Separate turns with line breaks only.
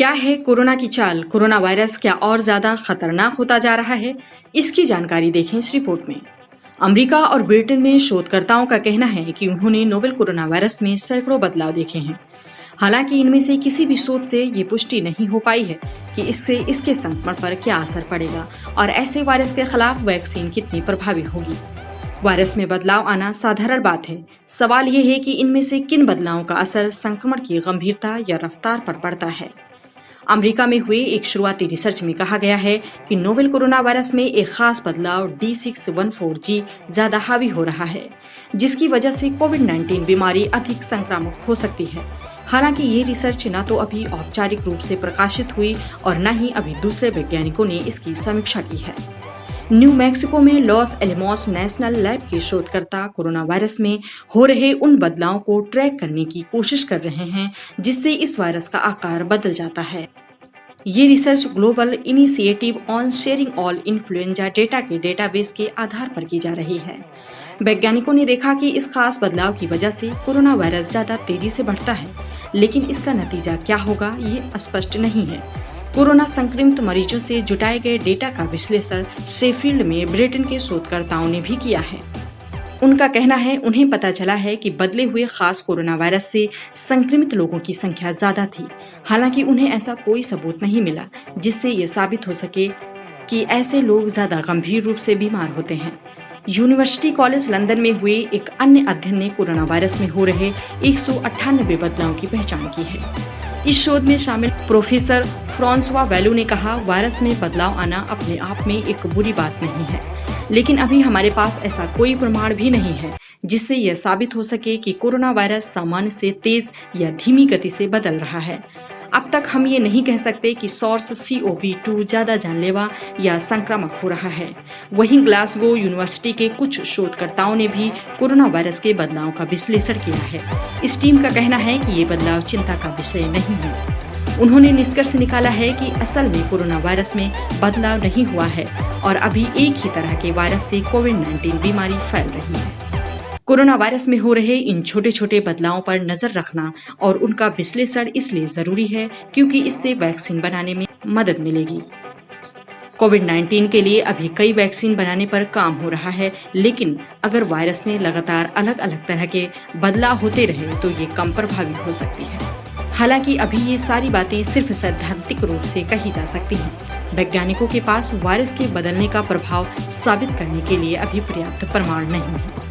क्या है कोरोना की चाल? कोरोना वायरस क्या और ज्यादा खतरनाक होता जा रहा है? इसकी जानकारी देखें इस रिपोर्ट में। अमेरिका और ब्रिटेन में शोधकर्ताओं का कहना है कि उन्होंने नोवेल कोरोना वायरस में सैकड़ों बदलाव देखे हैं। हालांकि इनमें से किसी भी शोध से ये पुष्टि नहीं हो पाई है कि इससे इसके संक्रमण पर क्या असर पड़ेगा और ऐसे वायरस के खिलाफ वैक्सीन कितनी प्रभावी होगी। वायरस में बदलाव आना साधारण बात है। सवाल ये है कि इनमें से किन बदलावों का असर संक्रमण की गंभीरता या रफ्तार पर पड़ता है। अमेरिका में हुए एक शुरुआती रिसर्च में कहा गया है कि नोवेल कोरोना वायरस में एक खास बदलाव D614G ज्यादा हावी हो रहा है, जिसकी वजह से कोविड-19 बीमारी अधिक संक्रामक हो सकती है। हालांकि ये रिसर्च न तो अभी औपचारिक रूप से प्रकाशित हुई और न ही अभी दूसरे वैज्ञानिकों ने इसकी समीक्षा की है। न्यू मैक्सिको में लॉस एलमोस नेशनल लैब के शोधकर्ता कोरोना वायरस में हो रहे उन बदलावों को ट्रैक करने की कोशिश कर रहे हैं जिससे इस वायरस का आकार बदल जाता है। ये research global initiative on sharing all influenza data के डेटाबेस के आधार पर की जा रही है। वैज्ञानिकों ने देखा कि इस खास बदलाव की वजह से कोरोना वायरस ज्यादा तेजी से बढ़ता है, लेकिन इसका नतीजा क्या होगा ये स्पष्ट नहीं है। कोरोना संक्रमित मरीजों से जुटाए गए डेटा का विश्लेषण शेफील्ड में ब्रिटेन के शोधकर्ताओं ने भी किया है। उनका कहना है उन्हें पता चला है कि बदले हुए खास कोरोना वायरस से संक्रमित लोगों की संख्या ज्यादा थी। हालांकि उन्हें ऐसा कोई सबूत नहीं मिला जिससे ये साबित हो सके कि ऐसे लोग ज्यादा गंभीर रूप से बीमार होते हैं। यूनिवर्सिटी कॉलेज लंदन में हुए एक अन्य अध्ययन ने कोरोना वायरस में हो रहे 198 बदलावों की पहचान की है। इस शोध में शामिल प्रोफेसर फ्रांसवा वैलू ने कहा, वायरस में बदलाव आना अपने आप में एक बुरी बात नहीं है, लेकिन अभी हमारे पास ऐसा कोई प्रमाण भी नहीं है जिससे यह साबित हो सके कि कोरोना वायरस सामान्य से तेज या धीमी गति से बदल रहा है। अब तक हम ये नहीं कह सकते कि सॉर्स CoV-2 ज्यादा जानलेवा या संक्रामक हो रहा है। वहीं ग्लासगो यूनिवर्सिटी के कुछ शोधकर्ताओं ने भी कोरोना वायरस के बदलाव का विश्लेषण किया है। इस टीम का कहना है कि ये बदलाव चिंता का विषय नहीं है। उन्होंने निष्कर्ष निकाला है कि असल में कोरोना वायरस में बदलाव नहीं हुआ है और अभी एक ही तरह के वायरस से कोविड-19 बीमारी फैल रही है। कोरोना वायरस में हो रहे इन छोटे छोटे बदलावों पर नजर रखना और उनका विश्लेषण इसलिए जरूरी है क्योंकि इससे वैक्सीन बनाने में मदद मिलेगी। कोविड-19 के लिए अभी कई वैक्सीन बनाने पर काम हो रहा है, लेकिन अगर वायरस में लगातार अलग अलग तरह के बदलाव होते रहे तो ये कम प्रभावी हो सकती है। हालांकि अभी ये सारी बातें सिर्फ सैद्धांतिक रूप से कही जा सकती हैं। वैज्ञानिकों के पास वायरस के बदलने का प्रभाव साबित करने के लिए अभी पर्याप्त प्रमाण नहीं है।